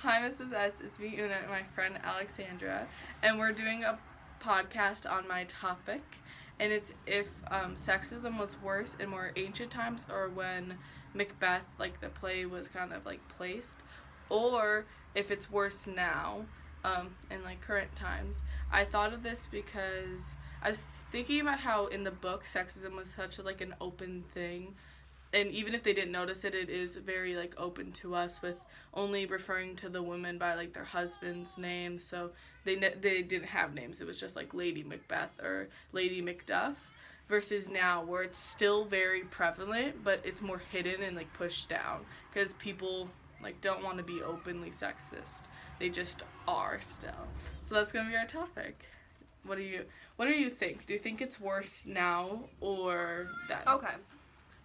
Hi, Mrs. S. It's me, Una, and my friend Alexandra, and we're doing a podcast on my topic, and it's if sexism was worse in more ancient times or when Macbeth, like the play, was kind of like placed, or if it's worse now in like current times. I thought of this because I was thinking about how in the book sexism was such like an open thing. And even if they didn't notice it, it is very, like, open to us with only referring to the women by, like, their husband's names. So they didn't have names. It was just, like, Lady Macbeth or Lady Macduff. Versus now where it's still very prevalent, but it's more hidden and, like, pushed down. Because people, like, don't want to be openly sexist. They just are still. So that's going to be our topic. What do you think? Do you think it's worse now or then? Okay.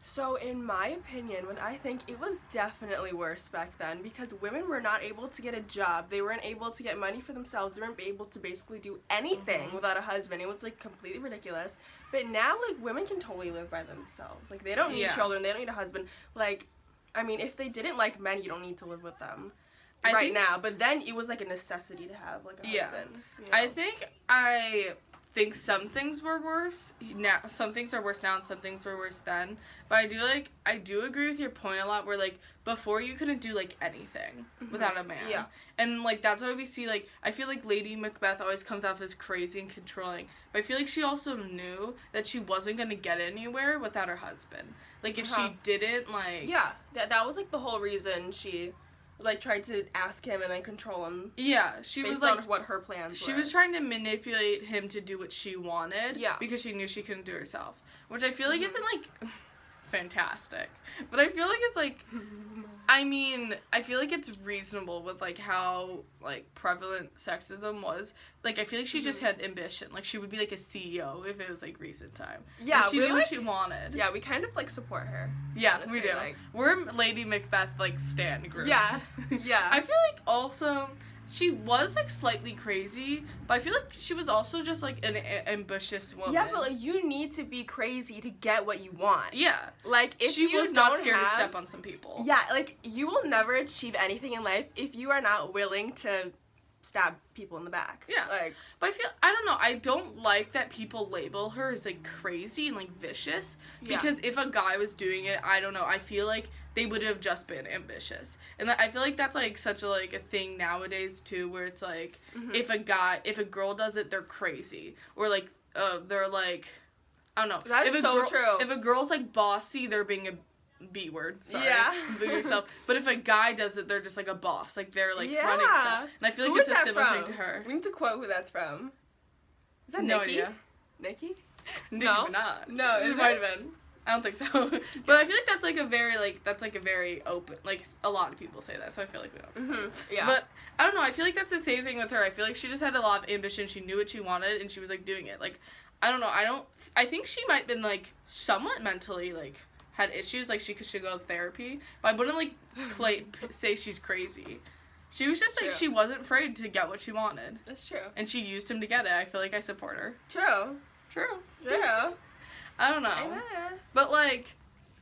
So, in my opinion, I think it was definitely worse back then because women were not able to get a job. They weren't able to get money for themselves. They weren't able to basically do anything without a husband. It was, like, completely ridiculous. But now, like, women can totally live by themselves. Like, they don't need children. They don't need a husband. Like, I mean, if they didn't like men, you don't need to live with them now. But then it was, like, a necessity to have, like, a husband. You know? I think some things were worse now. Some things are worse now and some things were worse then. But I do agree with your point a lot where, like, before you couldn't do, like, anything without a man. Yeah. And, like, that's why we see, like, I feel like Lady Macbeth always comes off as crazy and controlling. But I feel like she also knew that she wasn't going to get anywhere without her husband. Like, if she didn't, like... Yeah, that was, like, the whole reason she... like, tried to ask him and then control him. Yeah, she was, like... based on what her plans were. She was trying to manipulate him to do what she wanted. Yeah. Because she knew she couldn't do it herself. Which I feel like isn't, like, fantastic. But I feel like it's, like... I mean, I feel like it's reasonable with, like, how, like, prevalent sexism was. Like, I feel like she just had ambition. Like, she would be, like, a CEO if it was, like, recent time. Yeah, and she knew what she wanted. Yeah, we kind of, like, support her. Yeah, honestly, we do. Like... We're Lady Macbeth, like, stan group. Yeah, yeah. I feel like also... she was, like, slightly crazy, but I feel like she was also just, like, an ambitious woman. Yeah, but, like, you need to be crazy to get what you want. Yeah. Like, if she you was not scared to step on some people. Yeah, like, you will never achieve anything in life if you are not willing to stab people in the back. Yeah. Like, but I don't know, I don't like that people label her as, like, crazy and, like, vicious. Because if a guy was doing it, I don't know, I feel like they would have just been ambitious. And I feel like that's, like, such a, like, a thing nowadays, too, where it's, like, if a girl does it, they're crazy. Or, like, they're, like, I don't know. That's so true. If a girl's, like, bossy, they're being a B word. Sorry. Yeah. Yourself. But if a guy does it, they're just, like, a boss. Like, they're, like, running stuff. And I feel like Who it's is a that similar from? thing to her. We need to quote who that's from. Is that No Nicki? idea. Nicki? No. Minaj. No, It might have been. I don't think so. But I feel like that's, like, a very open, like, a lot of people say that, so I feel like we don't. Yeah. But, I don't know, I feel like that's the same thing with her. I feel like she just had a lot of ambition, she knew what she wanted, and she was, like, doing it. Like, I don't know, I think she might have been, like, somewhat mentally, like, had issues, like, she should go to therapy, but I wouldn't, like, say she's crazy. She was just, like, she wasn't afraid to get what she wanted. That's true. And she used him to get it. I feel like I support her. True. I don't know. I know. But, like,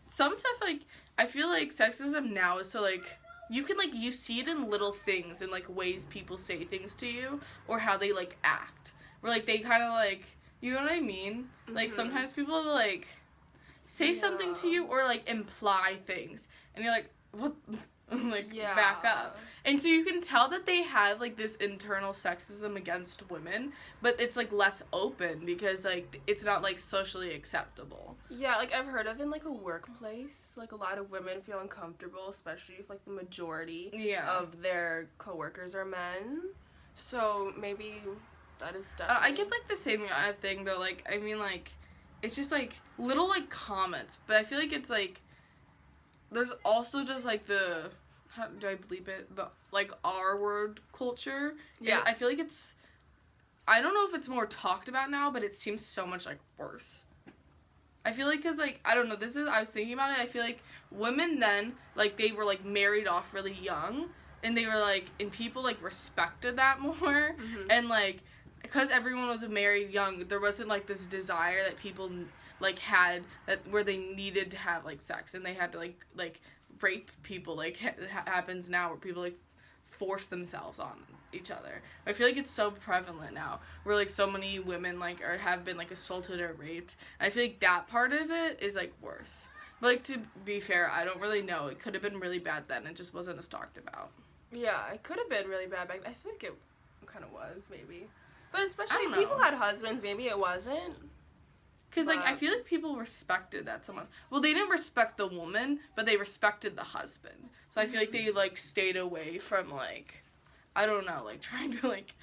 some stuff, like, I feel like sexism now is so, like, you can, like, you see it in little things, in, like, ways people say things to you, or how they, like, act. Where, like, they kind of, like, you know what I mean? Like, sometimes people, like, say something to you, or, like, imply things, and you're like, what? Like, back up. And so you can tell that they have, like, this internal sexism against women, but it's, like, less open because, like, it's not, like, socially acceptable. Yeah, like, I've heard of in, like, a workplace, like, a lot of women feel uncomfortable, especially if, like, the majority of their coworkers are men. So maybe that is definitely... I get, like, the same kind of thing, though. Like, I mean, like, it's just, like, little, like, comments, but I feel like it's, like, there's also just, like, the... how do I bleep it? The, like, R-word culture. Yeah. And I feel like it's... I don't know if it's more talked about now, but it seems so much, like, worse. I feel like, because, like, I don't know, I was thinking about it, I feel like women then, like, they were, like, married off really young, and they were, like, and people, like, respected that more, and, like, because everyone was married young, there wasn't, like, this desire that people, like, had, that, where they needed to have, like, sex, and they had to, like, rape people, like, happens now, where people, like, force themselves on each other. I feel like it's so prevalent now, where, like, so many women, like, have been, like, assaulted or raped. And I feel like that part of it is, like, worse. But, like, to be fair, I don't really know. It could have been really bad then. It just wasn't as talked about. Yeah, it could have been really bad back then. I feel like it kind of was, maybe. But especially if people had husbands, maybe it wasn't. Because, like, I feel like people respected that so much. Well, they didn't respect the woman, but they respected the husband. So I feel like they, like, stayed away from, like, I don't know, like, trying to, like,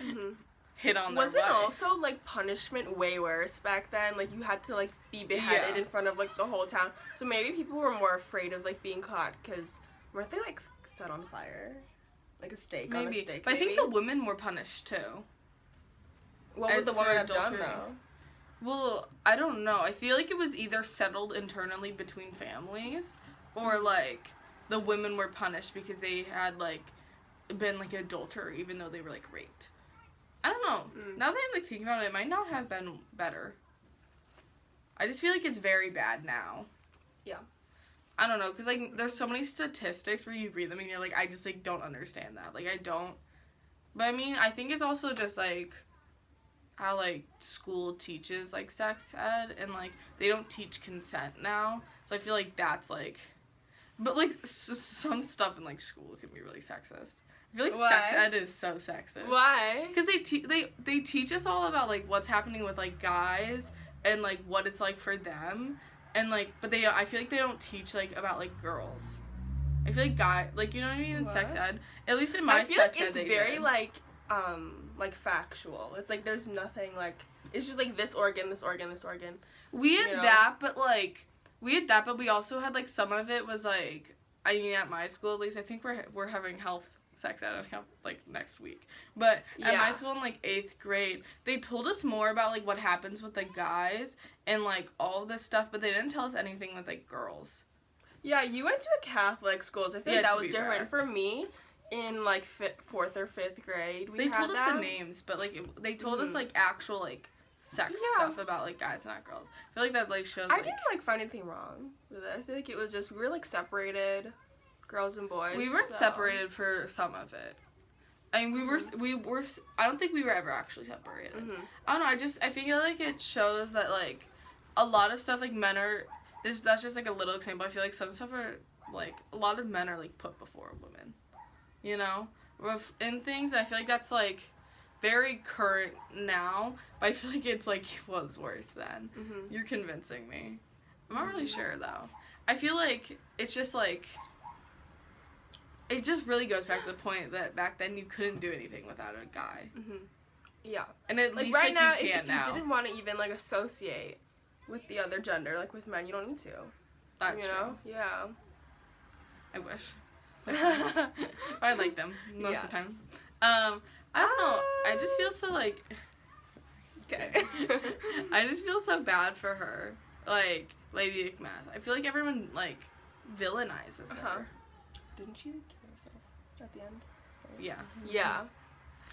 hit on their wife. Was it also, like, punishment way worse back then? Like, you had to, like, be beheaded in front of, like, the whole town. So maybe people were more afraid of, like, being caught, because weren't they, like, set on fire? Like, a stake on a stake, But I think the women were punished, too. What would the woman have done, though? Well, I don't know. I feel like it was either settled internally between families, or, like, the women were punished because they had, like, been, like, adultery, even though they were, like, raped. I don't know. Now that I'm, like, thinking about it, it might not have been better. I just feel like it's very bad now. Yeah. I don't know, because, like, there's so many statistics where you read them and you're like, I just, like, don't understand that. Like, I don't. But, I mean, I think it's also just, like, how, like, school teaches, like, sex ed, and, like, they don't teach consent now. So I feel like that's, like, but, like, some stuff in, like, school can be really sexist. I feel like sex ed is so sexist. Why? Because they teach us all about, like, what's happening with, like, guys and, like, what it's like for them. And, like, but I feel like they don't teach, like, about, like, girls. I feel like like, you know what I mean? In sex ed. At least in my sex ed, they did. I feel like it's very, like, factual. It's, like, there's nothing, like, it's just, like, this organ, this organ, this organ. We had that, but, like, we also had, like, some of it was, like, I mean, at my school, at least, I think we're having sex ed, like, next week. But at my school in, like, 8th grade, they told us more about, like, what happens with the guys and, like, all of this stuff, but they didn't tell us anything with, like, girls. Yeah, you went to a Catholic school, so I feel like that was different. For me, in, like, 4th or 5th grade, they told us the names, but, like, they told us, like, actual, like, sex stuff about, like, guys, not girls. I feel like that, like, shows, I didn't, like, find anything wrong with it. I feel like it was just, we were, like, separated, girls and boys. We weren't separated for some of it. I mean, we were, I don't think we were ever actually separated. I don't know, I feel like it shows that, like, a lot of stuff, like, men are, that's just, like, a little example. I feel like some stuff are, like, a lot of men are, like, put before women, you know, in things, and I feel like that's, like, very current now, but I feel like it's, like, was worse then. You're convincing me. I'm not really sure, though. I feel like it's just, like, it just really goes back to the point that back then you couldn't do anything without a guy. Yeah. And at least, right now, you can now. If you didn't want to even, like, associate with the other gender, like, with men, you don't need to. That's true. Yeah. I wish. I like them most of the time. I don't know. I just feel so, like... Okay. I just feel so bad for her. Like, Lady MacBeth. I feel like everyone, like, villainizes her. Didn't she kill herself at the end? Yeah. Yeah.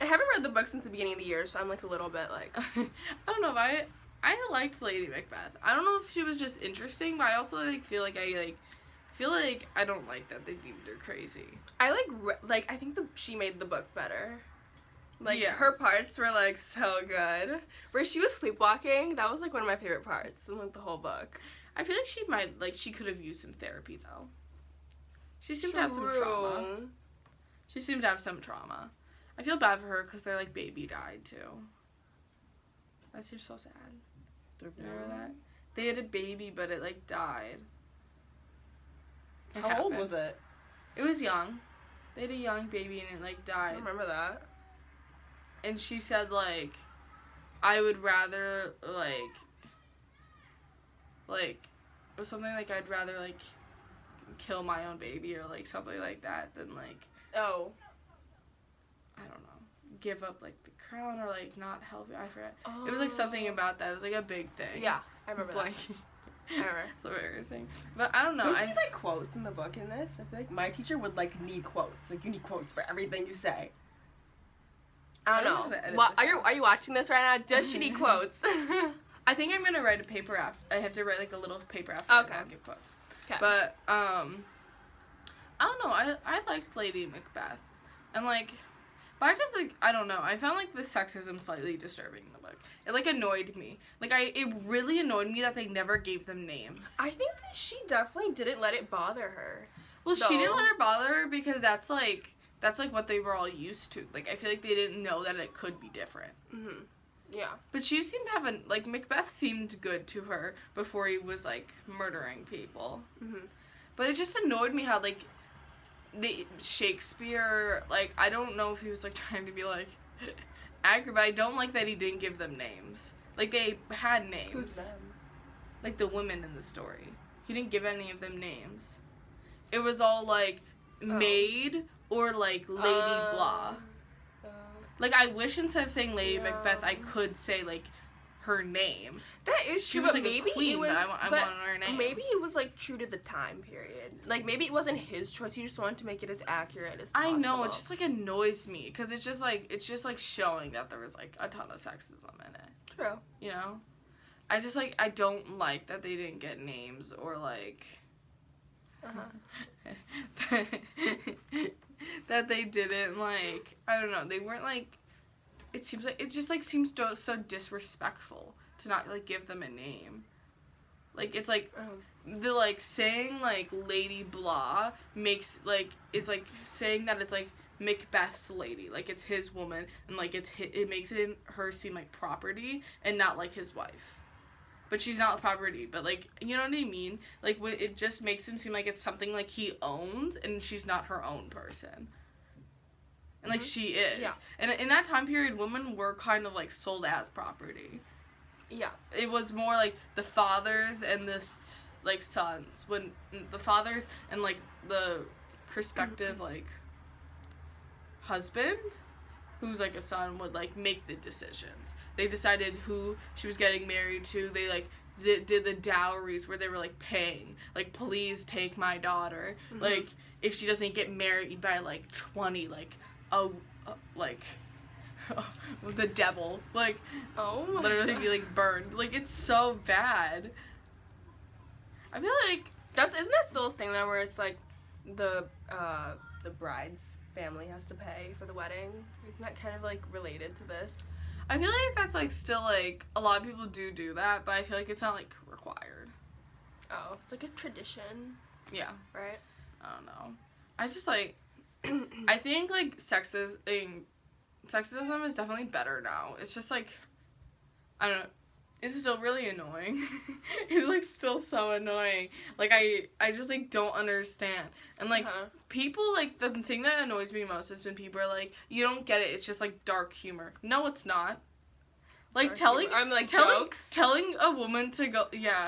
I haven't read the book since the beginning of the year, so I'm, like, a little bit, like... I don't know, but I liked Lady MacBeth. I don't know if she was just interesting, but I also, like, feel like I don't like that they deemed her crazy. I, I think she made the book better. Like, her parts were, like, so good. Where she was sleepwalking, that was, like, one of my favorite parts in, like, the whole book. I feel like she could have used some therapy, though. She seemed to have some trauma. I feel bad for her because their, like, baby died, too. That seems so sad. Remember that? They had a baby, but it, like, died. How old was it? It was young. They had a young baby and it, like, died. I remember that. And she said, like, I would rather, like, or something like, I'd rather, like, kill my own baby or, like, something like that than, like... Oh. I don't know. Give up, like, the crown or, like, not help you. I forget. Oh. It was, like, something about that. It was, like, a big thing. Yeah, I remember that. I remember. So embarrassing. But I don't know. Don't you need, like, quotes in the book in this? I feel like my teacher would, like, need quotes. Like, you need quotes for everything you say. I don't know. Are you watching this right now? Does she need quotes? I think I'm gonna write a paper after. I have to write, like, a little paper after. Okay. And give quotes. Okay. But I don't know. I liked Lady MacBeth. And, like, but I just, like, I don't know. I found, like, the sexism slightly disturbing in the book. It, like, annoyed me. Like, it really annoyed me that they never gave them names. I think that she definitely didn't let it bother her. Well, she didn't let her bother her because that's, like, what they were all used to. Like, I feel like they didn't know that it could be different. Mm-hmm. Yeah. But she seemed to have like, MacBeth seemed good to her before he was, like, murdering people. Mm-hmm. But it just annoyed me how, like, Shakespeare, like, I don't know if he was, like, trying to be, like, accurate, but I don't like that he didn't give them names. Like, they had names. Who's them? Like, the women in the story. He didn't give any of them names. It was all, like, maid or, like, Lady Blah. Like, I wish instead of saying Lady MacBeth, I could say, like, her name. That is true, she was, but like, maybe a queen, it was. I wanted her name. Maybe it was, like, true to the time period. Like, maybe it wasn't his choice. He just wanted to make it as accurate as possible. I know, it just, like, annoys me because it's just like showing that there was, like, a ton of sexism in it. True. You know, I just, like, I don't like that they didn't get names or, like. That they didn't, like, I don't know, they weren't, like, it seems so disrespectful to not, like, give them a name. Like, it's, like, the, like, saying, like, Lady Blah makes, like, is, like, saying that it's, like, MacBeth's lady, like, it's his woman, and, like, it makes her seem like property, and not, like, his wife. But she's not property, but, like, you know what I mean? Like, it just makes him seem like it's something, like, he owns, and she's not her own person. And, like, she is. Yeah. And in that time period, women were kind of, like, sold as property. Yeah. It was more, like, the fathers and the, like, sons. When the fathers and, like, the prospective, like, husband, who's, like, a son, would, like, make the decisions. They decided who she was getting married to. They, like, did the dowries where they were, like, paying. Like, please take my daughter. Mm-hmm. Like, if she doesn't get married by, like, 20, like, the devil. Like, literally be, like, burned. Like, it's so bad. I feel like... Isn't that still a thing now where it's, like, the bride's family has to pay for the wedding? Isn't that kind of, like, related to this? I feel like that's, like, still, like, a lot of people do that, but I feel like it's not, like, required. Oh, it's, like, a tradition. Yeah. Right? I don't know. I just, like, I think, like, sexism is definitely better now. It's just, like, I don't know. It's still really annoying. It's, like, still so annoying. Like, I just, like, don't understand. And, like, people, like, the thing that annoys me most is when people are like, you don't get it, it's just, like, dark humor. No, it's not. Like, telling a woman to go, yeah.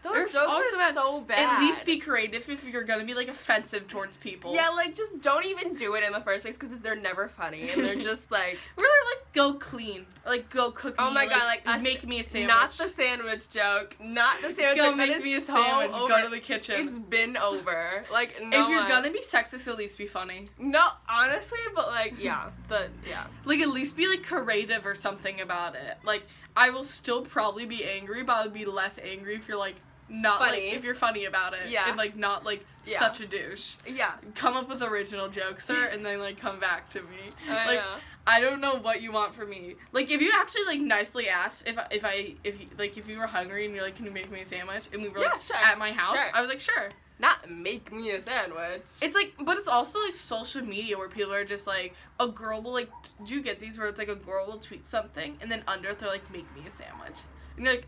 Those jokes are so bad. At least be creative if you're gonna be, like, offensive towards people. Yeah, like, just don't even do it in the first place because they're never funny. And they're just, like... Really, like, go clean. Like, go cook me. Oh my god, like make me a sandwich. Not the sandwich joke. Not the sandwich joke. Go make me a sandwich. Go to the kitchen. It's been over. Like, no. If you're gonna be sexist, at least be funny. No, honestly, but, like, yeah. Like, at least be, like, creative or something about it. Like, I will still probably be angry, but I would be less angry if you're, like, not funny. Like, if you're funny about it. Yeah. And, like, not, like, such a douche. Yeah. Come up with original jokes, sir, and then, like, come back to me. I know. I don't know what you want from me. Like, if you actually, like, nicely asked if you were hungry and you're like, can you make me a sandwich? And we were, like, sure. at my house, Sure. I was like, sure. Not make me a sandwich. It's, like, but it's also, like, social media where people are just, like, a girl will, like, do you get these where it's, like, a girl will tweet something and then under it they're, like, make me a sandwich. And you're like,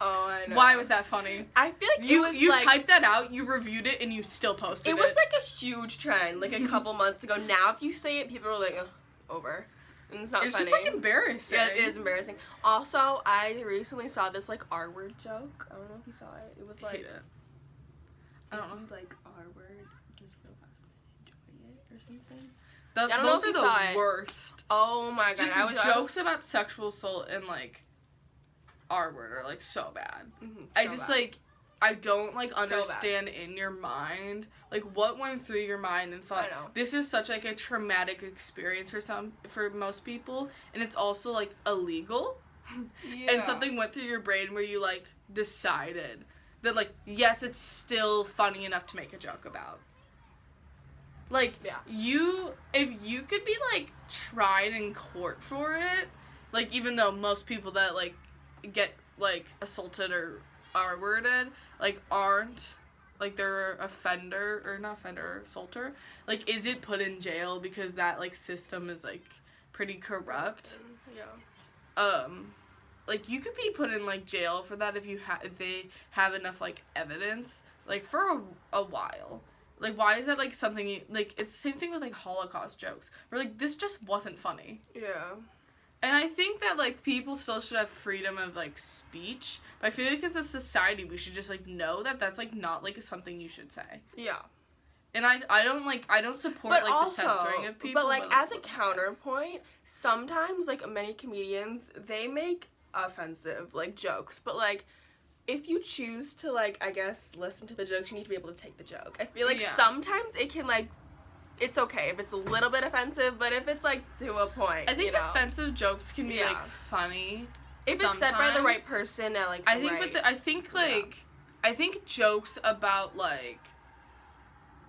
oh, I know. Why was that funny? I feel like you typed that out, you reviewed it, and you still posted it. It was, like, a huge trend, like, a couple months ago. Now, if you say it, people are like, over. And it's not funny. It's just, like, embarrassing. Yeah, it is embarrassing. Also, I recently saw this, like, R-word joke. I don't know if you saw it. It was, like... Hate it. I don't know. Like, R-word, just relax and enjoy it or something. Those are the worst. Oh, my God. Just jokes about sexual assault and, like... R-word are, like, so bad. Mm-hmm, I just, bad. Like, I don't, like, understand in your mind, like, what went through your mind and thought, this is such, like, a traumatic experience for most people, and it's also, like, illegal, and something went through your brain where you, like, decided that, like, yes, it's still funny enough to make a joke about. Like, Yeah. if you could be, like, tried in court for it, like, even though most people that, like, get, like, assaulted or R-worded, like, aren't, like, they're assaulter, like, is it put in jail because that, like, system is, like, pretty corrupt? Yeah. Like, you could be put in, like, jail for that if they have enough, like, evidence, like, for a while. Like, why is that, like, something like, it's the same thing with, like, Holocaust jokes, where, like, this just wasn't funny. Yeah. And I think that, like, people still should have freedom of, like, speech, but I feel like as a society, we should just, like, know that that's, like, not, like, something you should say. Yeah. And I don't support, like, the censoring of people. But, like, as a counterpoint, sometimes, like, many comedians, they make offensive, like, jokes, but, like, if you choose to, like, I guess, listen to the jokes, you need to be able to take the joke. I feel like sometimes it can, like, it's okay if it's a little bit offensive, but if it's, like, to a point, I think offensive jokes can be, like, funny if sometimes. it's said by the right person at, like, I think jokes about, like,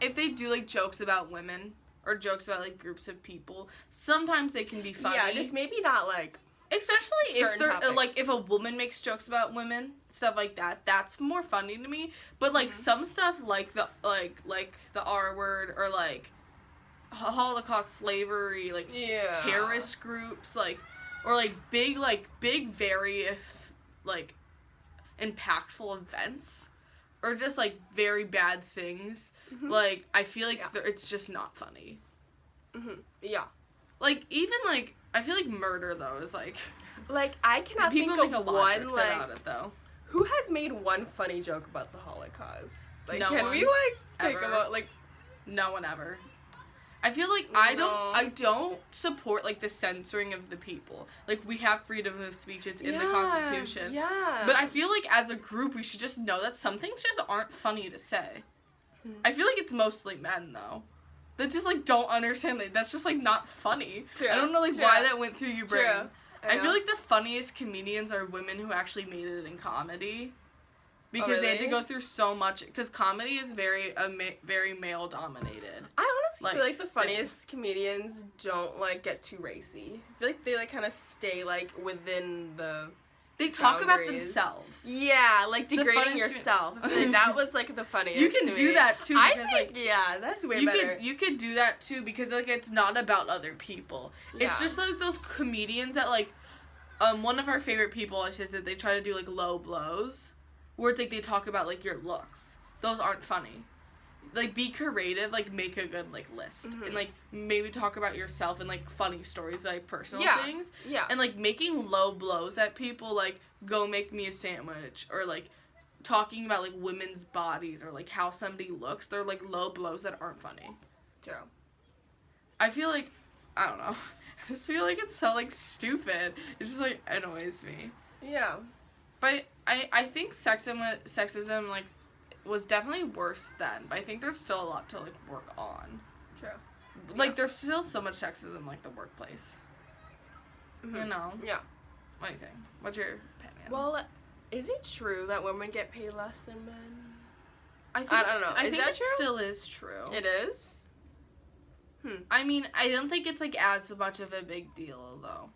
if they do, like, jokes about women or jokes about, like, groups of people, sometimes they can be funny. Yeah, just maybe not, like, especially if they're topics. like, if a woman makes jokes about women, stuff like that, that's more funny to me. But, like, some stuff like the R word or, like, Holocaust, slavery, like, terrorist groups, like, or, like, big very like impactful events, or just, like, very bad things, like, I feel like it's just not funny. Yeah. Like, even, like, I feel like murder, though, is, like... Like, I cannot think make of a lot one, of like... about it, though. Who has made one funny joke about the Holocaust? Like, No can one, we, like, take ever. about, like... No one ever. I feel like No. I don't support, like, the censoring of the people. Like, we have freedom of speech, it's in the Constitution. Yeah. But I feel like as a group, we should just know that some things just aren't funny to say. I feel like it's mostly men, though. That just, like, don't understand, like, that's just, like, not funny. True. I don't know, like, why that went through your brain. True. I feel like the funniest comedians are women who actually made it in comedy. Because they had to go through so much, because comedy is very male-dominated. I honestly feel like the funniest comedians don't, like, get too racy. I feel like they, like, kind of stay, like, within the... They talk about boundaries. themselves. Yeah, like, degrading yourself. I feel like that was, like, the funniest. You can do that, too, because, like... Yeah, that's way better. You could do that, too, because, like, it's not about other people. Yeah. It's just, like, those comedians that, like... one of our favorite people is that they try to do, like, low blows. Where it's, like, they talk about, like, your looks. Those aren't funny. Like, be creative, like, make a good, like, list. And, like, maybe talk about yourself and, like, funny stories, like, personal things. Yeah. And, like, making low blows at people, like, go make me a sandwich. Or, like, talking about, like, women's bodies or, like, how somebody looks. They're, like, low blows that aren't funny. True. I feel like, I don't know. I just feel like it's so, like, stupid. It just, like, annoys me. Yeah. But I think sexism, like, was definitely worse then. But I think there's still a lot to, like, work on. True. Like, there's still so much sexism, like, the workplace. You know? Yeah. What do you think? What's your opinion? Well, is it true that women get paid less than men? I don't know. I Is think that it true? still is true. It is? I mean, I don't think it's, like, as much of a big deal, though.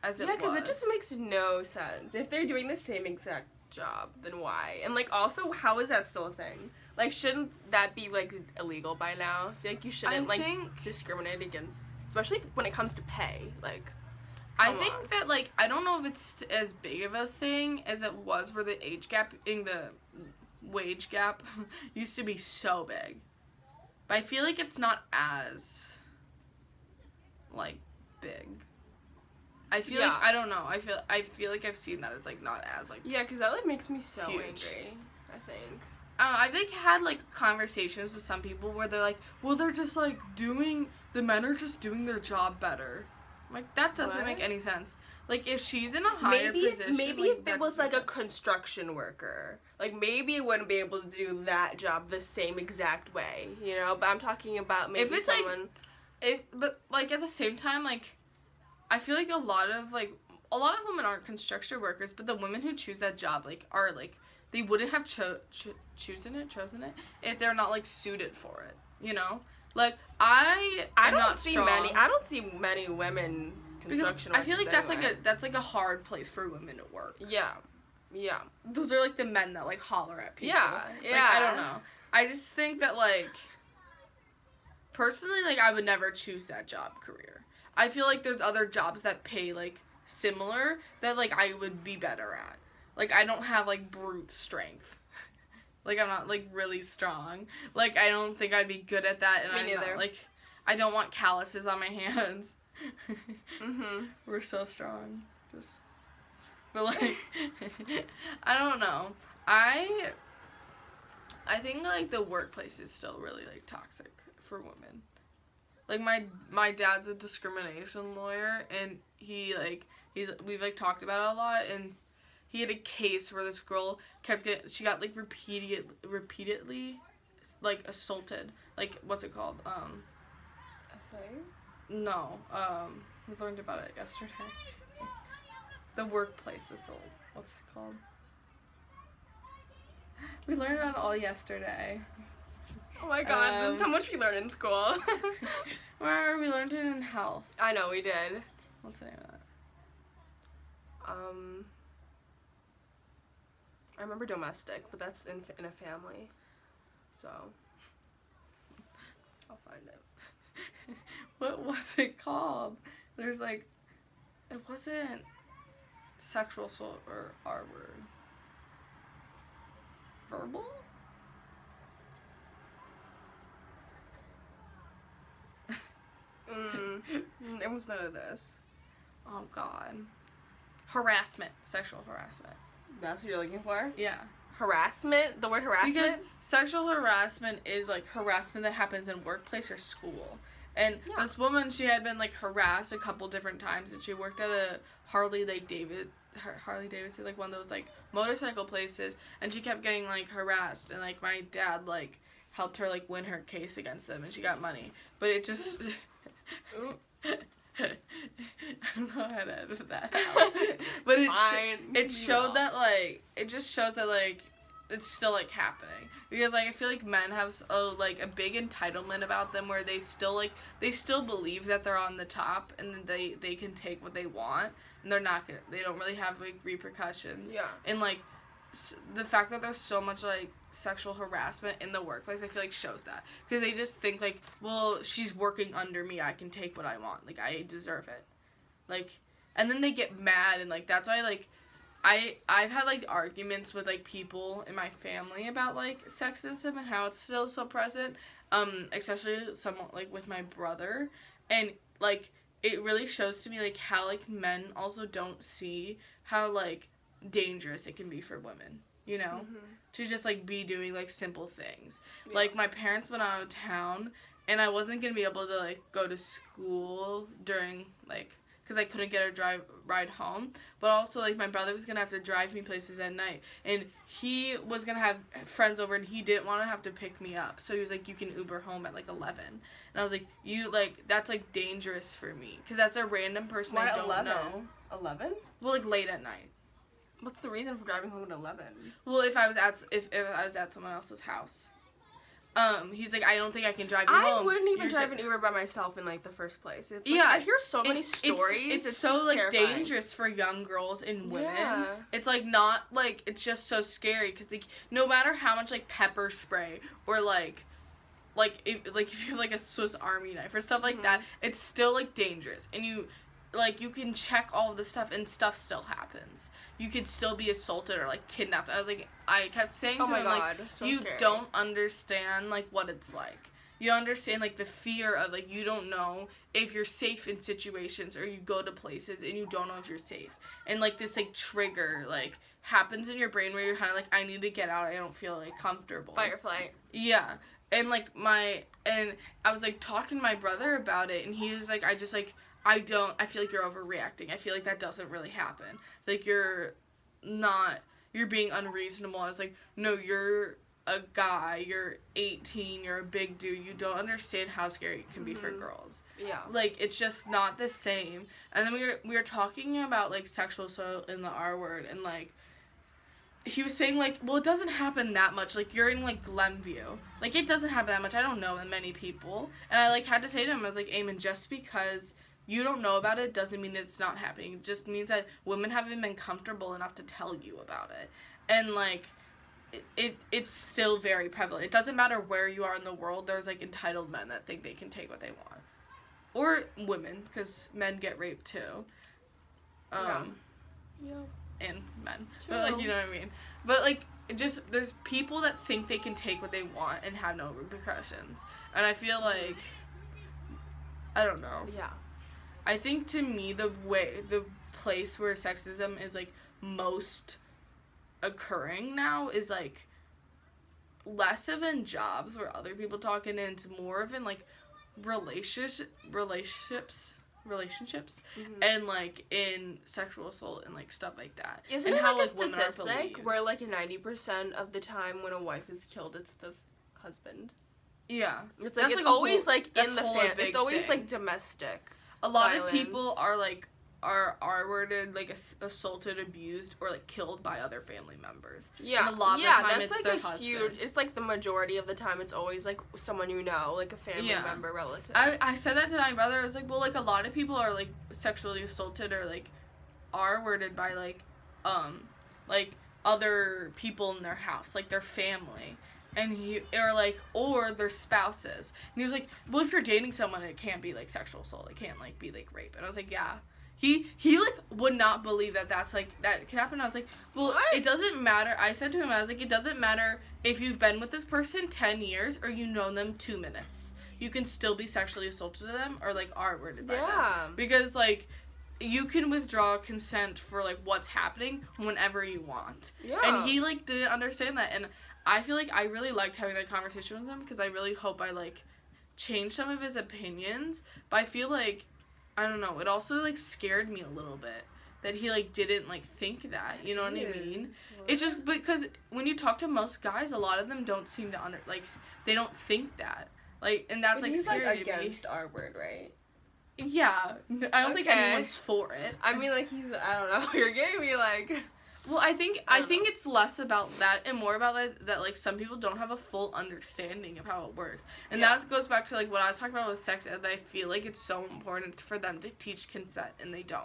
As it was. Yeah, because it just makes no sense. If they're doing the same exact job, then why? And, like, also, how is that still a thing? Like, shouldn't that be, like, illegal by now? I feel like you shouldn't, discriminate against, especially when it comes to pay. Like, I think that, like, I don't know if it's as big of a thing as it was where the wage gap used to be so big. But I feel like it's not as, like, big. I feel like, I don't know, I feel like I've seen that it's, like, not as, like, yeah, because that, like, makes me so huge. angry, I think. I've, like, had, like, conversations with some people where they're like, well, they're just, like, the men are just doing their job better. I'm like, that doesn't make any sense. Like, if she's in a higher position, maybe like, if it was, like, a construction worker, like, maybe it wouldn't be able to do that job the same exact way, you know? But I'm talking about maybe if it's, someone... but, like, at the same time, like, I feel like a lot of women aren't construction workers, but the women who choose that job, like, are, like, they wouldn't have chosen it if they're not, like, suited for it, you know? Like, I am don't not see strong. I don't see many women construction Because I feel like anyway. that's like a hard place for women to work. Yeah. Yeah. Those are like the men that like holler at people. Yeah. Like, I don't know. I just think that like personally, like I would never choose that job career. I feel like there's other jobs that pay like similar that like I would be better at. Like I don't have like brute strength. Like I'm not like really strong. Like I don't think I'd be good at that, and Me neither. like I don't want calluses on my hands. Mhm. We're so strong. But like I don't know. I think like the workplace is still really like toxic for women. Like my dad's a discrimination lawyer, and we've like talked about it a lot, and he had a case where this girl she got like repeatedly like assaulted. Like what's it called? Essay? No. We learned about it yesterday. The workplace assault. What's it called? We learned about it all yesterday. Oh my god, this is how much we learn in school. Or we learned it in health. I know, we did. What's the name of that? I remember domestic, but that's in a family. So, I'll find it. What was it called? There's like, it wasn't sexual assault or R word. Verbal? It was none of this. Oh god. Harassment. Sexual harassment. That's what you're looking for? Yeah. Harassment? The word harassment? Because sexual harassment is like harassment that happens in workplace or school. And this woman, she had been like harassed a couple different times, and she worked at a Harley Davidson, like one of those like motorcycle places, and she kept getting like harassed, and like my dad like helped her like win her case against them, and she got money. But it just I don't know how to edit that out. But it showed that like it just shows that like it's still like happening, because like I feel like men have a big entitlement about them, where they still believe that they're on the top, and then they can take what they want, and they don't really have like repercussions. Yeah. And like the fact that there's so much like sexual harassment in the workplace, I feel like shows that, because they just think like, well, she's working under me, I can take what I want, like I deserve it, like, and then they get mad, and like that's why like I've had like arguments with like people in my family about like sexism and how it's still so present, especially somewhat like with my brother, and like it really shows to me like how like men also don't see how like dangerous it can be for women, you know, to just like be doing like simple things. Yeah. Like my parents went out of town, and I wasn't gonna be able to like go to school during like, because I couldn't get a ride home, but also like my brother was gonna have to drive me places at night, and he was gonna have friends over, and he didn't want to have to pick me up, so he was like, you can Uber home at like 11, and I was like, that's like dangerous for me, because that's a random person. Why I don't 11? know. 11? Well, like late at night. What's the reason for driving home at 11? Well, if I was at someone else's house. He's like, I don't think I can drive you home. I wouldn't even drive an Uber by myself in like the first place. It's like, I hear so many stories. It's so like terrifying. Dangerous for young girls and women. Yeah. It's like not like, it's just so scary, because like no matter how much like pepper spray or like if you have like a Swiss Army knife or stuff like that, it's still like dangerous, and you can check all of this stuff, and stuff still happens. You could still be assaulted or like kidnapped. I kept saying to him, like, so you scary. Don't understand like what it's like. You understand like the fear of like, you don't know if you're safe in situations, or you go to places and you don't know if you're safe, and like this like trigger like happens in your brain where you're kind of like, I need to get out, I don't feel like comfortable. Fight or flight. Yeah. And like I was like talking to my brother about it, and he was like, I feel like you're overreacting. I feel like that doesn't really happen. Like you're being unreasonable. I was like, no, you're a guy, you're 18, you're a big dude, you don't understand how scary it can be for girls. Yeah. Like, it's just not the same. And then we were talking about, like, sexual assault and the R word, and, like, he was saying, like, well, it doesn't happen that much. Like, you're in, like, Glenview. Like, it doesn't happen that much. I don't know that many people. And I, like, had to say to him, I was like, Eamon, just because you don't know about it doesn't mean that it's not happening. It just means that women haven't been comfortable enough to tell you about it. And, like, it's still very prevalent. It doesn't matter where you are in the world. There's, like, entitled men that think they can take what they want. Or women, because men get raped, too. Yeah. And men. True. But, like, you know what I mean? But, like, just, there's people that think they can take what they want and have no repercussions. And I feel like, I don't know. Yeah. I think, to me, the place where sexism is, like, most occurring now is, like, less of in jobs where other people talk, and it's more of in, like, relationships and, like, in sexual assault and, like, stuff like that. Isn't and it how, like a women are statistic believed. where, like, 90% of the time when a wife is killed, it's the husband? Yeah. It's like, That's, it's like, a always, whole- like, that's in the whole a family. big It's always, thing. like, domestic A lot violence. of people are, like, are R-worded, like, assaulted, abused, or, like, killed by other family members. Yeah, And a lot of the time that's it's like their a husbands. huge. It's like the majority of the time, it's always like someone you know, like a family Yeah. member, relative. I said that to my brother. I was like, well, like, a lot of people are, like, sexually assaulted or, like, R-worded by, like, other people in their house, like, their family. And or their spouses. And he was like, well, if you're dating someone, it can't be, like, sexual assault. It can't, like, be, like, rape. And I was like, yeah. He like, would not believe that that's, like, that can happen. I was like, well, What? It doesn't matter. I said to him, I was like, it doesn't matter if you've been with this person 10 years or you know them 2 minutes. You can still be sexually assaulted to them or, like, R-worded by them. Because, like, you can withdraw consent for, like, what's happening whenever you want. Yeah. And he, like, didn't understand that. And I feel like I really liked having that conversation with him because I really hope I, like, change some of his opinions. But I feel like, I don't know, it also, like, scared me a little bit that he, like, didn't, like, think that, you know what I mean? What? It's just because when you talk to most guys, a lot of them don't seem to they don't think that. Like, and that's, like, he's, scary like, to me. against our word, right? Yeah. I don't think Okay. anyone's for it. I mean, like, I don't know, you're giving me, like... Well, I think it's less about that and more about that like some people don't have a full understanding of how it works, and that goes back to like what I was talking about with sex ed. That I feel like it's so important for them to teach consent, and they don't.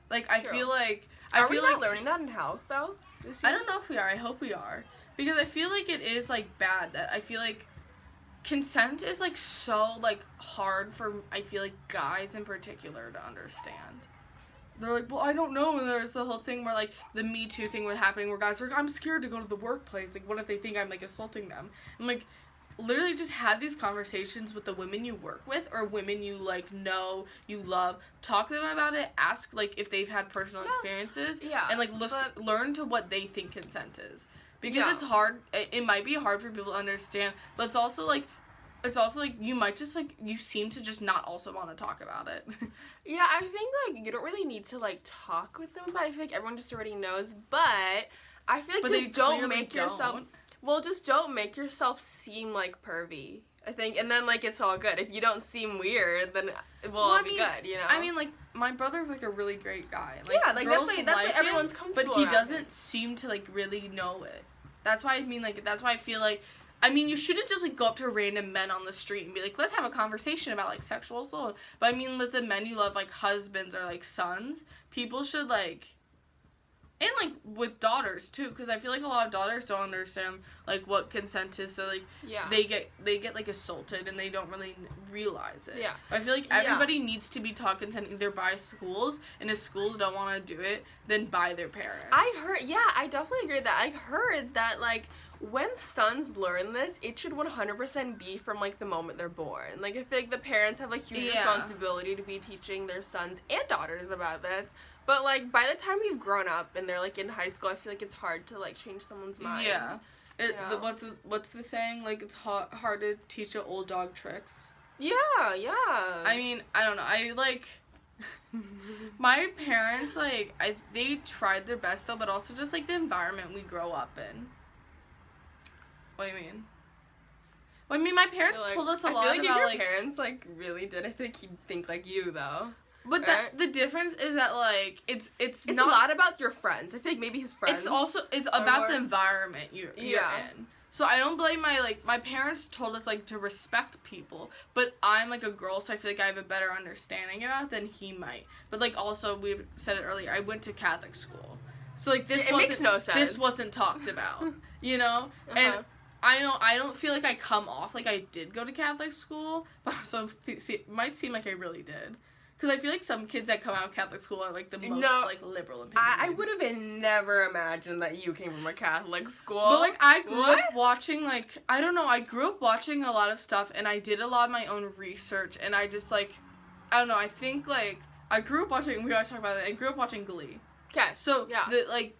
Like I True. feel like Are we not learning that in health though? I don't know if we are. I hope we are, because I feel like it is like bad. That I feel like consent is like so like hard for I feel like guys in particular to understand. They're like, well, I don't know. And there's the whole thing where, like, the Me Too thing was happening where guys were like, I'm scared to go to the workplace. Like, what if they think I'm, like, assaulting them? I'm like, literally just have these conversations with the women you work with or women you, like, know, you love. Talk to them about it. Ask, like, if they've had personal experiences. Yeah. And, like, learn to what they think consent is. Because it's hard. It might be hard for people to understand. But it's also, like, you might just, like, you seem to just not also want to talk about it. Yeah, I think, like, you don't really need to, like, talk with them about it. I feel like everyone just already knows, but I feel like just don't make yourself... Well, just don't make yourself seem, like, pervy, I think, and then, like, it's all good. If you don't seem weird, then it will all be good, you know? I mean, like, my brother's, like, a really great guy. Like, yeah, like, that's what everyone's comfortable but he around doesn't seem to, like, really know it. That's why I mean, like, that's why I feel like... I mean, you shouldn't just, like, go up to random men on the street and be like, let's have a conversation about, like, sexual assault. But, I mean, with the men you love, like, husbands or, like, sons, people should, like... And, like, with daughters, too, because I feel like a lot of daughters don't understand, like, what consent is, so, like, they get, like, assaulted, and they don't really realize it. Yeah. But I feel like everybody needs to be taught consent either by schools, and if schools don't want to do it, then by their parents. I definitely agree with that. I heard that, like, when sons learn this, it should 100% be from, like, the moment they're born. Like, I feel like the parents have, like, huge responsibility to be teaching their sons and daughters about this. But, like, by the time they've grown up and they're, like, in high school, I feel like it's hard to, like, change someone's mind. Yeah. What's the saying? Like, it's hard to teach an old dog tricks. Yeah. I mean, I don't know. I, like... my parents, like, they tried their best, though, but also just, like, the environment we grow up in. What do you mean? Well, I mean, my parents told us a lot about, like... your parents, like, really did, I think he'd think like you, though. But right? the difference is that, like, it's not... a lot about your friends. I think maybe his friends. It's about the environment you're in. So I don't blame my parents told us, like, to respect people, but I'm, like, a girl, so I feel like I have a better understanding about it than he might. But, like, also, we said it earlier, I went to Catholic school. So, like, this makes no sense. This wasn't talked about, you know? And I don't feel like I come off like I did go to Catholic school, but also it might seem like I really did. Because I feel like some kids that come out of Catholic school are, like, the most, like, liberal and I would have never imagined that you came from a Catholic school. But, like, I grew up watching, like, I don't know, I grew up watching a lot of stuff, and I did a lot of my own research, and I just, like, I don't know, I think, like, I grew up watching, we always talk about it, I grew up watching Glee. Okay. So, the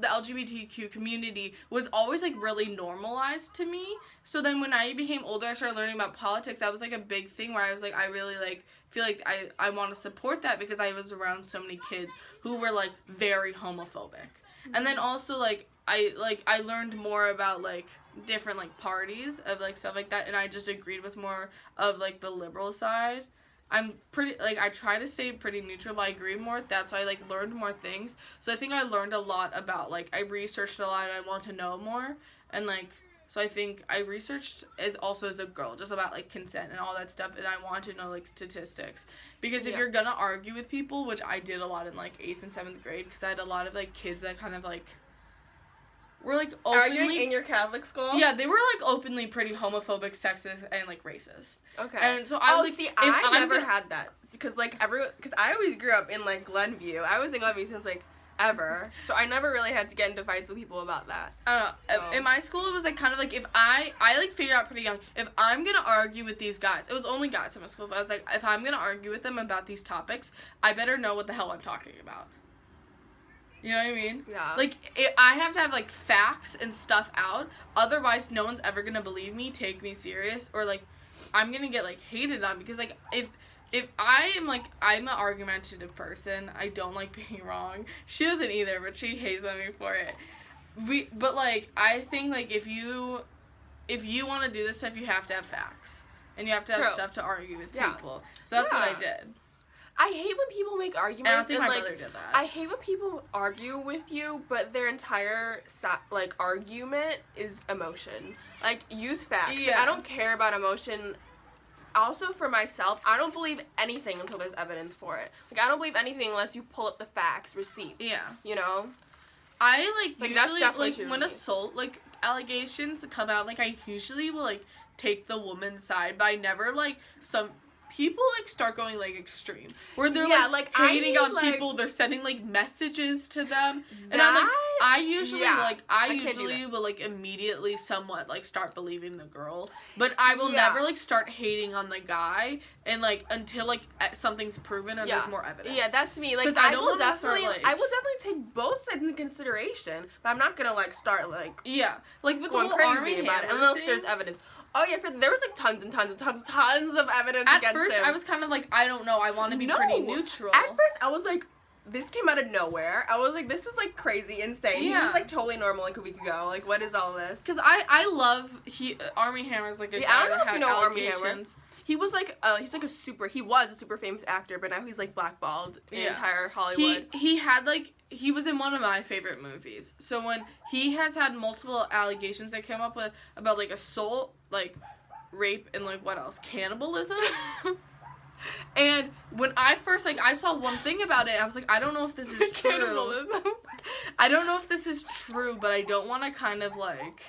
LGBTQ community was always, like, really normalized to me. So then when I became older, I started learning about politics. That was, like, a big thing where I was, like, I really, like, feel like I want to support that because I was around so many kids who were, like, very homophobic. Mm-hmm. And then also, like, I learned more about, like, different, like, parties of, like, stuff like that. And I just agreed with more of, like, the liberal side. I'm pretty, like, I try to stay pretty neutral, but I agree more. That's why I, like, learned more things. So I think I learned a lot about, like, I researched a lot and I want to know more. And, like, so I think I researched as a girl, just about, like, consent and all that stuff. And I want to know, like, statistics. Because if you're gonna argue with people, which I did a lot in, like, 8th and 7th grade, because I had a lot of, like, kids that kind of, like, were, like, openly... Arguing in your Catholic school? Yeah, they were, like, openly pretty homophobic, sexist, and, like, racist. Okay. And so I was, like... see, I never had that. Because, like, because I always grew up in, like, Glenview. I was in Glenview since, like, ever. So I never really had to get into fights with people about that. I don't know. In my school, it was, like, kind of, like, if I like, figured out pretty young, if I'm gonna argue with these guys, it was only guys in my school, but I was, like, if I'm gonna argue with them about these topics, I better know what the hell I'm talking about. You know what I mean? Yeah. Like, I have to have, like, facts and stuff out. Otherwise, no one's ever gonna believe me, take me serious, or, like, I'm gonna get, like, hated on. Because, like, if I am, like, I'm an argumentative person. I don't like being wrong. She doesn't either, but she hates on me for it. But, like, I think, like, if you want to do this stuff, you have to have facts. And you have to have stuff to argue with people. So that's what I did. I hate when people make arguments. And I don't think my like, brother did that. I hate when people argue with you, but their entire like argument is emotion. Like, use facts. Yeah. Like, I don't care about emotion. Also, for myself, I don't believe anything until there's evidence for it. Like, I don't believe anything unless you pull up the facts, receipts. Yeah. You know? I, like usually, like, when me. assault, like, allegations come out, like, I usually will, like, take the woman's side, but I never, like, some... People, like, start going, like, extreme. Where they're, like hating on people. They're sending, like, messages to them. And I'm, like, I usually will, like, immediately somewhat, like, start believing the girl. But I will never, like, start hating on the guy. And, like, until, like, something's proven and there's more evidence. Yeah, that's me. Like, I will definitely take both sides into consideration. But I'm not gonna, like, start, like... Yeah. Like, with going the whole crazy about it. Unless there's evidence. Oh, yeah, there was, like, tons and tons and tons of evidence against him. At first, I was kind of like, I don't know, I want to be pretty neutral. At first, I was like, this came out of nowhere. I was like, this is, like, crazy, insane. Yeah. He was, like, totally normal, like, a week ago. Like, what is all this? Because I love, Armie Hammer's, like, a guy that had allegations. He was, like, he was a super famous actor, but now he's, like, blackballed in entire Hollywood. He had, like, he was in one of my favorite movies. So when he has had multiple allegations that came up with about, like, assault, like, rape, and, like, what else? Cannibalism? And when I first, like, I saw one thing about it, I was like, I don't know if this is true. Cannibalism. I don't know if this is true, but I don't want to kind of, like...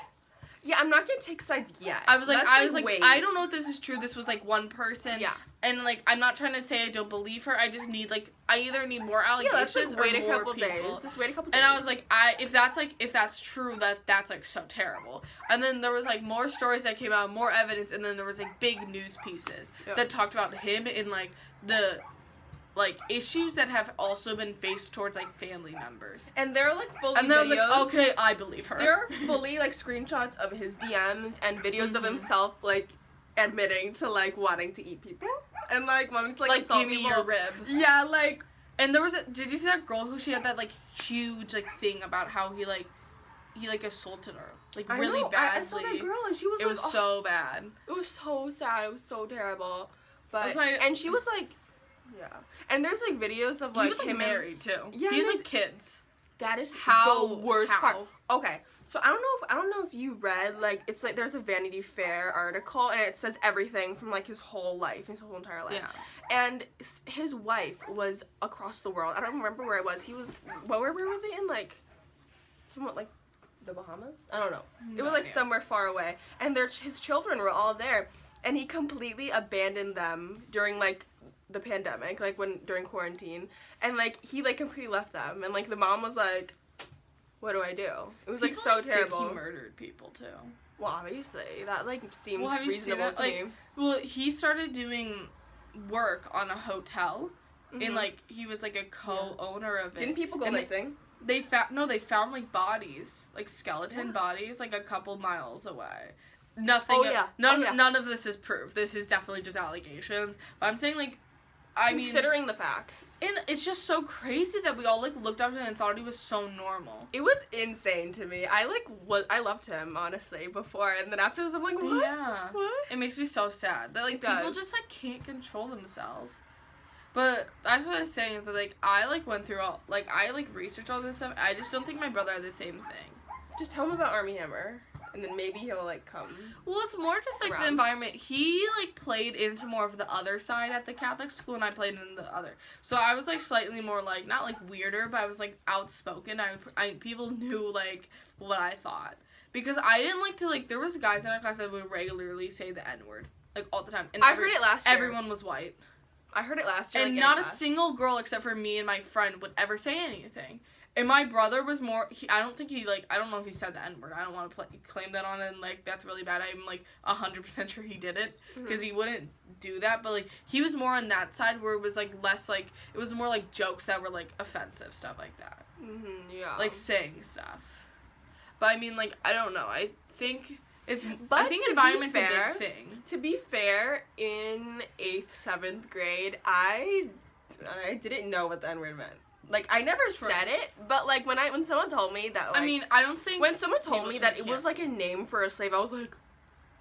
Yeah, I'm not gonna take sides yet. I was like, I don't know if this is true. This was, like, one person. Yeah. And, like, I'm not trying to say I don't believe her. I just need, like, I either need more allegations or more people. Let's wait a couple days. And I was like, if that's true, that's, like, so terrible. And then there was, like, more stories that came out, more evidence, and then there was, like, big news pieces that talked about him and, like, the... like, issues that have also been faced towards, like, family members. And they're, like, fully and videos. Like, okay, I believe her. There are fully, like, screenshots of his DMs and videos of himself, like, admitting to, like, wanting to eat people. And, like, wanting to, like assault give me people. your rib. Yeah, like... And there was did you see that girl who she had that, like, huge, like, thing about how he assaulted her? Like, really badly. I saw that girl, and she was, it was so bad. It was so sad. It was so terrible. But... and she was, like... Yeah. And there's, like, videos of, like, he was, like, him married, too. Yeah, He's, like, kids. That is How the worst how? part. Okay, so I don't know if you read, like, it's like there's a Vanity Fair article and it says everything from, like, his whole entire life. Yeah. And his wife was across the world. I don't remember where it was. Where were they in, like, somewhat like the Bahamas? I don't know. It was like somewhere far away, and his children were all there, and he completely abandoned them during, like, the pandemic, like, during quarantine, and, like, he, like, completely left them, and, like, the mom was like, what do I do? It was, like, People, so like, terrible. Think he murdered people, too. Well, obviously, that, like, seems have you reasonable seen to me. Well, he started doing work on a hotel, and, like, he was, like, a co-owner of it. Didn't people go missing? They found, like, bodies, like, skeleton bodies, like, a couple miles away. Nothing. None of this is proof. This is definitely just allegations. But I'm saying, like, Considering the facts. And it's just so crazy that we all, like, looked up to him and thought he was so normal. It was insane to me. I loved him, honestly, before. And then after this, I'm like, what? Yeah. What? It makes me so sad that, like, people just, like, can't control themselves. But that's what I was saying is that, like, I, like, went through all, like, I, like, researched all this stuff. I just don't think my brother had the same thing. Just tell him about Armie Hammer. And then maybe he'll, like, come. Well, it's more just, like, around. the environment. He, like, played into more of the other side at the Catholic school, and I played in the other. So I was, like, slightly more, like, not, like, weirder, but I was, like, outspoken. People knew, like, what I thought. Because I didn't like to, like, there was guys in our class that would regularly say the N-word. Like, all the time. And I heard it last year. Everyone was white. I heard it last year. And like, not a single girl except for me and my friend would ever say anything. And my brother was more, I don't know if he said the N-word. I don't want to claim that on it, and, like, that's really bad. I'm, like, 100% sure he did it, because he wouldn't do that. But, like, he was more on that side where it was, like, less, like, it was more, like, jokes that were, like, offensive, stuff like that. Yeah. Like, saying stuff. But, I mean, like, I don't know. I think environment's a big thing. To be fair, in 8th, 7th grade, I didn't know what the N-word meant. Like, I never said it, but, like, when someone told me that, like... I mean, I don't think... When someone told me that it was, like, a name for a slave, I was like,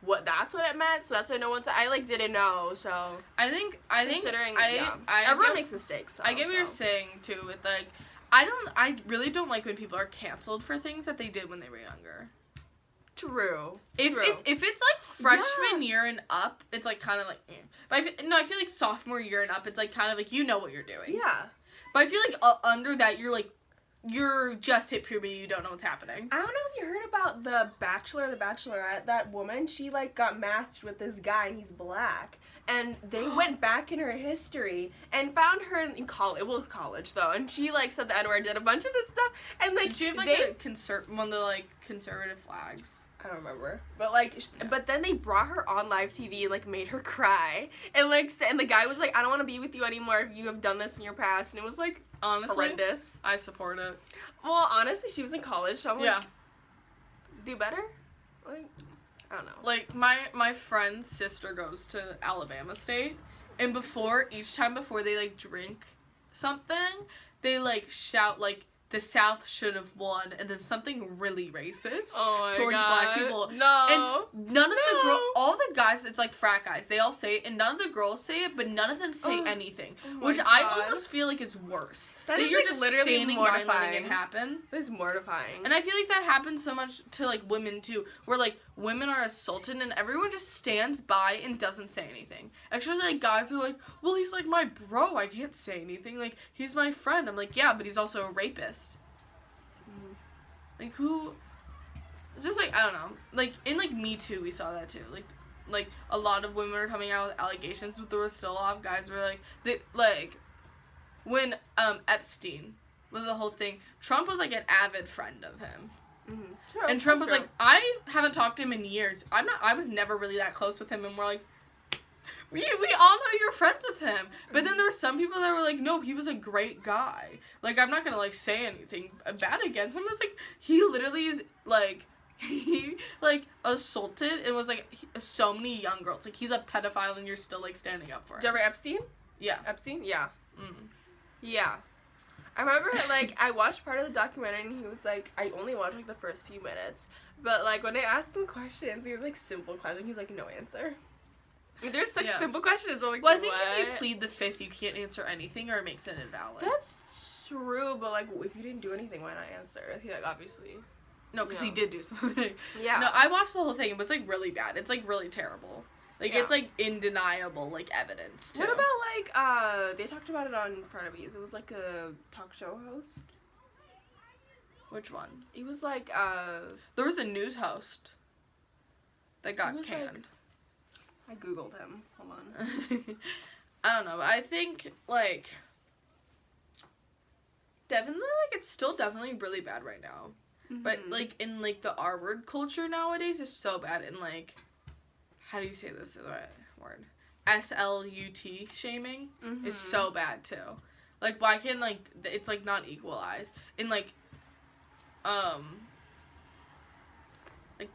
what, that's what it meant? So that's why no one said... I, like, didn't know, so... I think... everyone makes mistakes, so, I get what you're saying, too, with, like... I really don't like when people are canceled for things that they did when they were younger. True. If it's like freshman year and up, it's like kind of like, but I feel like sophomore year and up, it's like kind of like you know what you're doing. Yeah. But I feel like under that, you're just hit puberty, you don't know what's happening. I don't know if you heard about the Bachelor, the Bachelorette. That woman, she like got matched with this guy and he's black. And they went back in her history and found her in college. It was college though, and she like said the N-word, did a bunch of this stuff, and like did she have like one of the like conservative flags? I don't remember, but like, but then they brought her on live TV and like made her cry, and like, and the guy was like, I don't want to be with you anymore if you have done this in your past, and it was like honestly horrendous. I support it. Well, honestly, she was in college, so I'm like, do better. Like, I don't know. Like my friend's sister goes to Alabama State, and each time before they like drink something, they like shout like, the South should have won, and then something really racist towards black people. No. And none of the girls, all the guys, it's like frat guys, they all say it, and none of the girls say it, but none of them say anything. Which I almost feel like is worse. That is, you're like, just literally standing by and letting it happen. That is mortifying. And I feel like that happens so much to, like, women, too, where, like, women are assaulted, and everyone just stands by and doesn't say anything. Actually, like, guys are like, well, he's, like, my bro, I can't say anything. Like, he's my friend. I'm like, yeah, but he's also a rapist. Like, who... Just, like, I don't know. Like, in, like, Me Too, we saw that, too. Like, a lot of women are coming out with allegations, but there was still a lot of guys who were, like, when, Epstein was the whole thing, Trump was, like, an avid friend of him. Mm-hmm. True, and Trump was like, I haven't talked to him in years. I was never really that close with him, and we're like, we all know you're friends with him. But then there were some people that were like, no, he was a great guy. Like, I'm not gonna, like, say anything bad against him. It's like, he literally is, like, he, like, assaulted and was, like, so many young girls. Like, he's a pedophile and you're still, like, standing up for him. Did you ever Epstein? Yeah. Epstein? Yeah. Mm. Yeah. I remember, like, I watched part of the documentary and he was like, I only watched, like, the first few minutes. But, like, when they asked him questions, he was, like, simple questions. He was like, no answer. There's such simple questions. I'm like, well, I think what? if you plead the fifth, you can't answer anything, or it makes it invalid. That's true, but like, if you didn't do anything, why not answer? I feel like obviously. No, because he did do something. Yeah. No, I watched the whole thing. It was like really bad. It's like really terrible. Like it's like undeniable like evidence too. What about like they talked about it on Frenemies. It was like a talk show host. Which one? It was like there was a news host that got canned. I googled him. Hold on. I don't know. But I think like definitely like it's still definitely really bad right now. Mm-hmm. But like in like the R word culture nowadays is so bad in like how do you say this is the right word? SLUT shaming is so bad too. Like why can't like it's like not equalized in like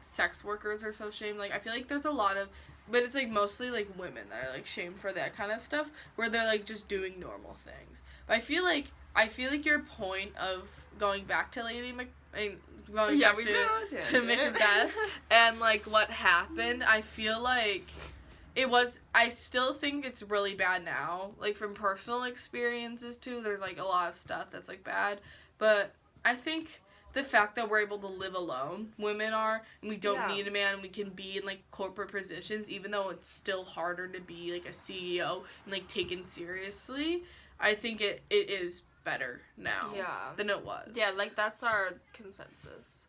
sex workers are so shamed. Like I feel like there's a lot of but it's like mostly like women that are like shamed for that kind of stuff where they're like just doing normal things. But I feel like your point of going back to Lady Mac going back to MacBeth and like what happened, I feel like it was I still think it's really bad now. Like from personal experiences too, there's like a lot of stuff that's like bad. But I think the fact that we're able to live alone, women are, and we don't need a man, and we can be in like corporate positions, even though it's still harder to be like a CEO and like taken seriously. I think it is better now than it was. Yeah, like that's our consensus.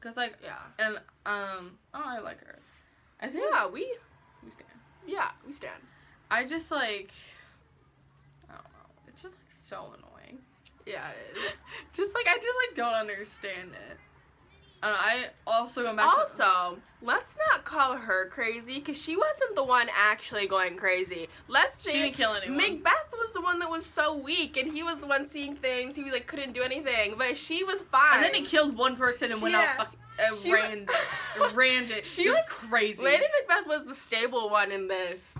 Cause like and I like her. I think we stand. Yeah, we stand. I just like I don't know. It's just like so annoying. Yeah, it is. I just like don't understand it. I don't know, I also go back let's not call her crazy because she wasn't the one actually going crazy. Let's say she didn't kill anyone. MacBeth was the one that was so weak and he was the one seeing things. He like couldn't do anything, but she was fine. And then he killed one person and went out and ran it. She was crazy. Lady MacBeth was the stable one in this.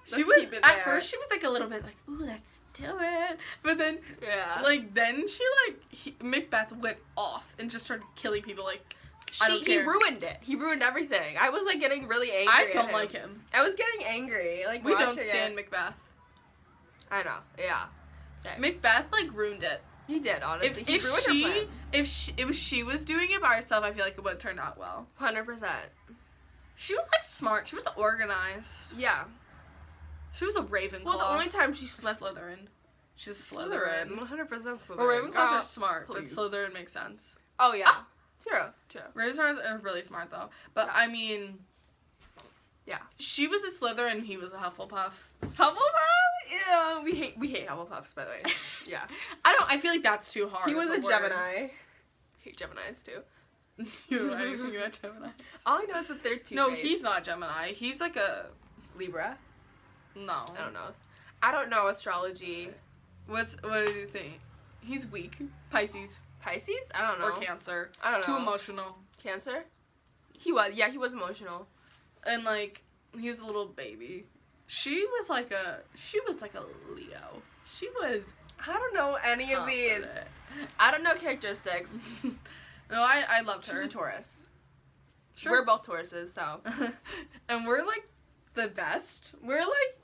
She was at first. She was like a little bit like, "Ooh, let's do it," but then, then she MacBeth went off and just started killing people. Like, I don't care. He ruined it. He ruined everything. I was like getting really angry. I don't like him. I was getting angry. Like we don't stand MacBeth. I know. Yeah. Okay. MacBeth like ruined it. He did, honestly. If she was doing it by herself, I feel like it would have turned out well. 100%. She was like smart. She was organized. Yeah. She was a Ravenclaw. Well, the only time she slept... Slytherin. She's a Slytherin. 100% Slytherin. Well, Ravenclaws are smart, but Slytherin makes sense. Oh, yeah. True. Ravenclaws are really smart, though. But, I mean... Yeah. She was a Slytherin and he was a Hufflepuff. Hufflepuff? Yeah, we hate Hufflepuffs, by the way. Yeah. I feel like that's too hard. He was a Gemini. I hate Geminis, too. You don't know anything about Geminis? All I know is that they're two-faced. No, he's not Gemini. He's like a... Libra? No. I don't know astrology. What do you think? He's weak. Pisces? I don't know. Or Cancer. I don't know. Too emotional. Cancer? He was emotional. And like he was a little baby. She was like a Leo. She was I don't know any of these. I don't know characteristics. No, I loved her. She's a Taurus. Sure. We're both Tauruses, so. And we're like the best. We're like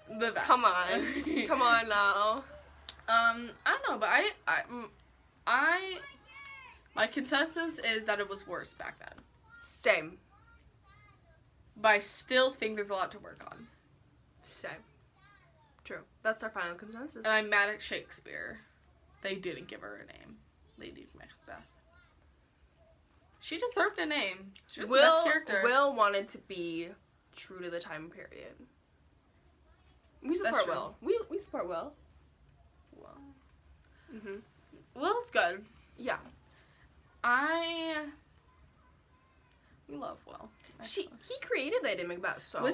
the best. Come on. Come on now. I don't know, but I my consensus is that it was worse back then. Same. But I still think there's a lot to work on. Same. True. That's our final consensus. And I'm mad at Shakespeare. They didn't give her a name. Lady MacBeth. She deserved a name. She was the best character. Will wanted to be true to the time period. We support Will. We support Will. Well. Mhm. Will's good. Yeah. We love Will. He created Lady Macbeth, so...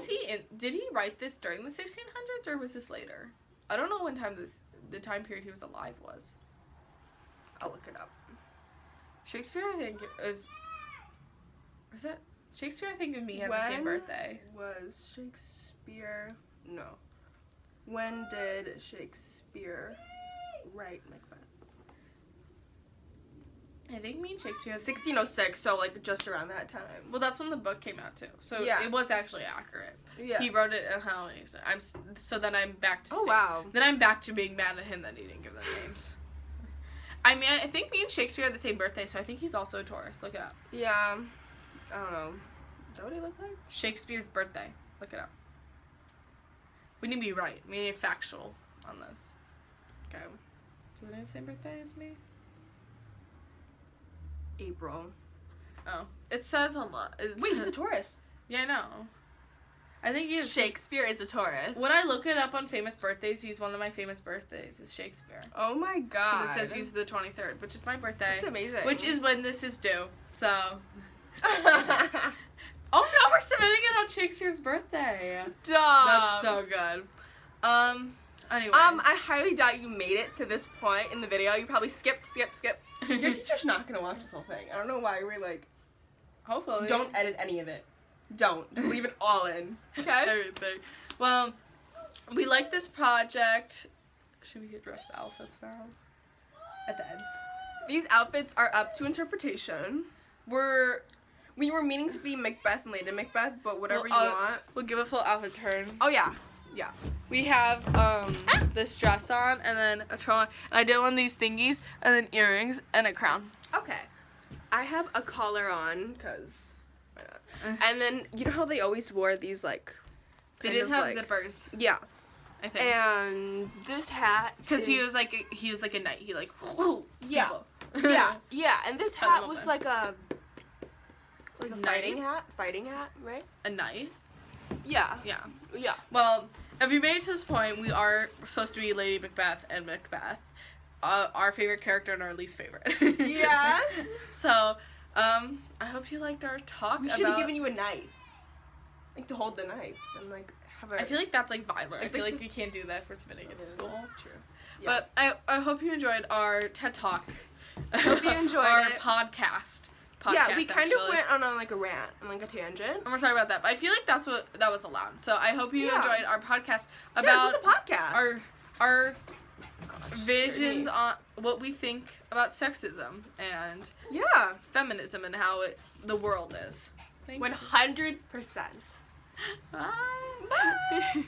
Did he write this during the 1600s, or was this later? I don't know when the time period he was alive was. I'll look it up. Shakespeare, I think, is that... Shakespeare, I think, and me have the same birthday. Was Shakespeare... No. When did Shakespeare write Macbeth? I think me and Shakespeare. 1606, so like just around that time. Well, that's when the book came out too, so Yeah. it was actually accurate. Yeah. He wrote it in how so then I'm back to. Oh wow. Then I'm back to being mad at him that he didn't give them names. I mean, I think me and Shakespeare are the same birthday, so I think he's also a Taurus. Look it up. Yeah. I don't know. Is that what he looked like? Shakespeare's birthday. Look it up. We need to be right. We need to be factual on this. Okay. So they have the same birthday as me? April. Oh. It says a lot. Wait, he's a Taurus. Yeah, I know. I think he is. Shakespeare is a Taurus. When I look it up on famous birthdays, he's one of my famous birthdays is Shakespeare. Oh my god. It says he's the 23rd, which is my birthday. That's amazing. Which is when this is due. So. Oh no, we're submitting it on Shakespeare's birthday. Stop. That's so good. Anyway. I highly doubt you made it to this point in the video. You probably skip. Your teacher's not gonna watch this whole thing. I don't know why we're like. Hopefully. Don't edit any of it. Don't. Just leave it all in. Okay? Everything. Well, we like this project. Should we address the outfits now? At the end. These outfits are up to interpretation. We were meaning to be MacBeth and Lady Macbeth, but whatever you want. We'll give a full outfit turn. Oh yeah. Yeah. We have this dress on and then a turn on. And I did one of these thingies and then earrings and a crown. Okay. I have a collar on, because why not? And then, you know how they always wore these, like, They did have zippers, Yeah. I think. And this hat Because he was like a knight. He like, whoo, yeah. people. Yeah. And this Cut them hat was open. like a Knight? fighting hat, right? A knight? Yeah. Yeah. Well, if you made it to this point, we are supposed to be Lady Macbeth and Macbeth. Our favorite character and our least favorite. Yeah. So, I hope you liked our talk We should have given you a knife. Like, to hold the knife and, like, have a... I feel like that's, like, violent. I feel like we can't do that if we're submitting it to school. True. Yeah. But I hope you enjoyed our TED Talk. I hope you enjoyed our it. podcast, yeah, we kind actually. of went on like a rant and like a tangent. And we're sorry about that, but I feel like that was allowed. So I hope you enjoyed our podcast about this was a podcast. Our visions on what we think about sexism and feminism and how the world is. 100%. Bye. Bye.